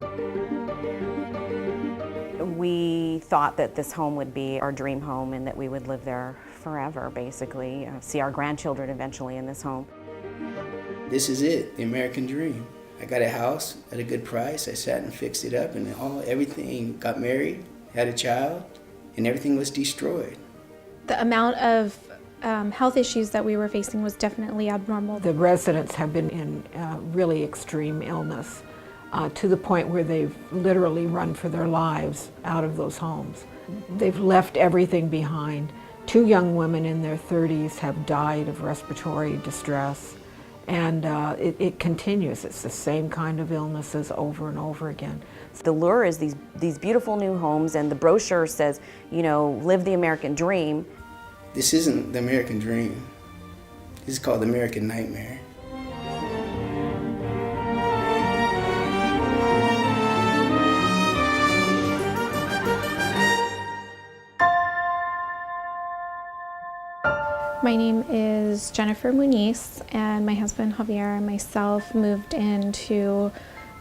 We thought that this home would be our dream home and that we would live there forever, basically, see our grandchildren eventually in this home. This is it, the American dream. I got a house at a good price. I sat and fixed it up, and everything, got married, had a child, and everything was destroyed. The amount of health issues that we were facing was definitely abnormal. The residents have been in really extreme illness to the point where they've literally run for their lives out of those homes. They've left everything behind. 2 young women in their 30s have died of respiratory distress, and it continues. It's the same kind of illnesses over and over again. The lure is these beautiful new homes, and the brochure says, you know, live the American dream. This isn't the American dream. This is called the American nightmare. My name is Jennifer Muniz, and my husband Javier and myself moved into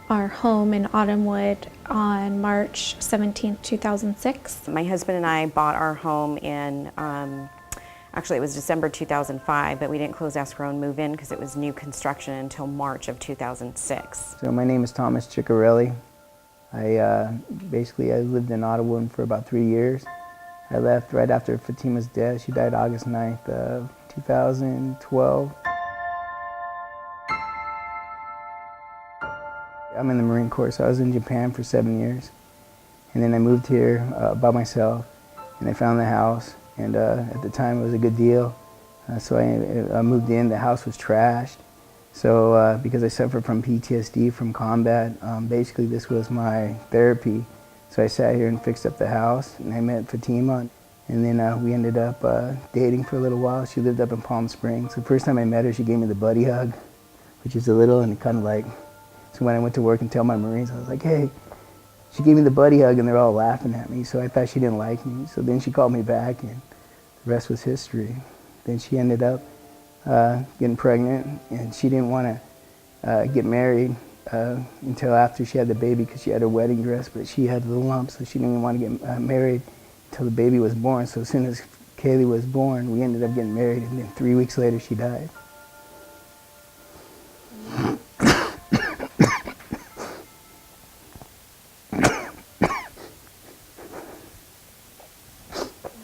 our home in Autumnwood on March 17, 2006. My husband and I bought our home in, actually it was December 2005, but we didn't close escrow and move in because it was new construction until March of 2006. So my name is Thomas Ciccarelli. I lived in Autumnwood for about 3 years. I left right after Fatima's death. She died August 9th of 2012. I'm in the Marine Corps, so I was in Japan for 7 years. And then I moved here by myself, and I found the house. And at the time, it was a good deal. So I moved in. The house was trashed. So because I suffer from PTSD from combat, basically this was my therapy. So I sat here and fixed up the house, and I met Fatima, and then we ended up dating for a little while. She lived up in Palm Springs. The first time I met her, she gave me the buddy hug, which is a little, and kind of like, so when I went to work and tell my Marines, I was like, hey, she gave me the buddy hug, and they're all laughing at me, so I thought she didn't like me. So then she called me back, and the rest was history. Then she ended up getting pregnant, and she didn't want to get married until after she had the baby because she had her wedding dress, but she had the lump, so she didn't even want to get married until the baby was born. So as soon as Kaylee was born, we ended up getting married, and then 3 weeks later she died.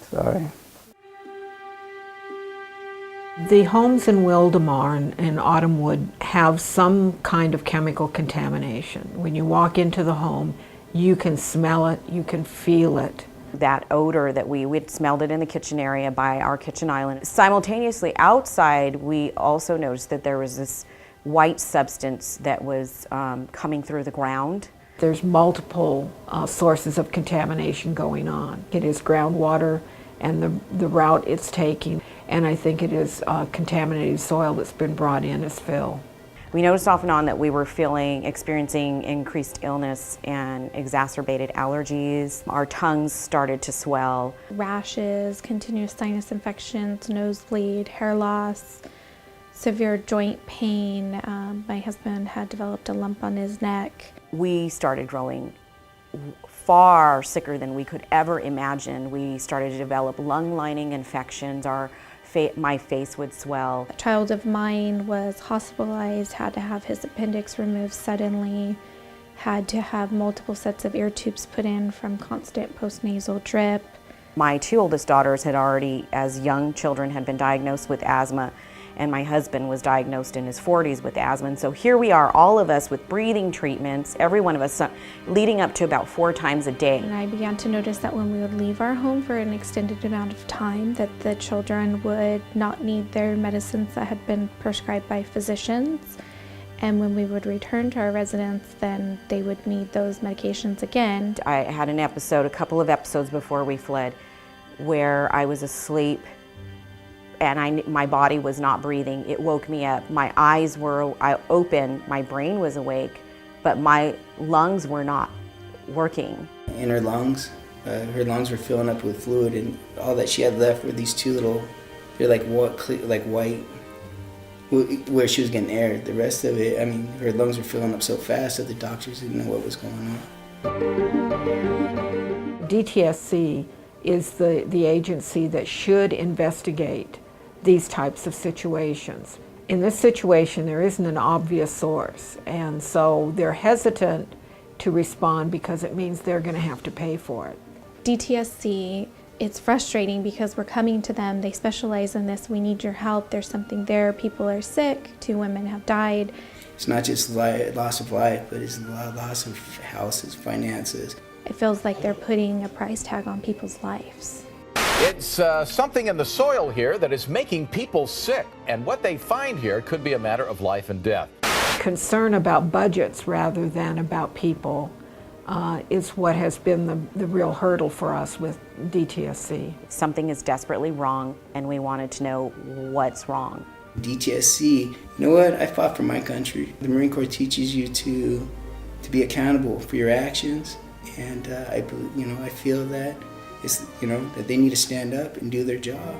Sorry. The homes in Wildomar and Autumnwood have some kind of chemical contamination. When you walk into the home, you can smell it, you can feel it. That odor that we'd smelled it in the kitchen area by our kitchen island. Simultaneously outside, we also noticed that there was this white substance that was coming through the ground. There's multiple sources of contamination going on. It is groundwater and the route it's taking, and I think it is contaminated soil that's been brought in as fill. We noticed off and on that we were experiencing increased illness and exacerbated allergies. Our tongues started to swell. Rashes, continuous sinus infections, nosebleed, hair loss, severe joint pain. My husband had developed a lump on his neck. We started growing far sicker than we could ever imagine. We started to develop lung lining infections. My face would swell. A child of mine was hospitalized, had to have his appendix removed suddenly, had to have multiple sets of ear tubes put in from constant postnasal drip. My 2 oldest daughters had already, as young children, had been diagnosed with asthma, and my husband was diagnosed in his 40s with asthma. And so here we are, all of us with breathing treatments, every one of us leading up to about 4 times a day. And I began to notice that when we would leave our home for an extended amount of time, that the children would not need their medicines that had been prescribed by physicians. And when we would return to our residence, then they would need those medications again. I had a couple of episodes before we fled, where I was asleep and my body was not breathing. It woke me up. My eyes were open, my brain was awake, but my lungs were not working. In her lungs were filling up with fluid, and all that she had left were these 2 little, they're like white where she was getting air. The rest of it, I mean, her lungs were filling up so fast that the doctors didn't know what was going on. DTSC is the agency that should investigate these types of situations. In this situation, there isn't an obvious source, and so they're hesitant to respond because it means they're going to have to pay for it. DTSC, it's frustrating because we're coming to them, they specialize in this, we need your help, there's something there, people are sick, 2 women have died. It's not just loss of life, but it's loss of houses, finances. It feels like they're putting a price tag on people's lives. It's something in the soil here that is making people sick, and what they find here could be a matter of life and death. Concern about budgets rather than about people is what has been the real hurdle for us with DTSC. Something is desperately wrong, and we wanted to know what's wrong. DTSC, you know what? I fought for my country. The Marine Corps teaches you to be accountable for your actions, and I feel that that they need to stand up and do their job.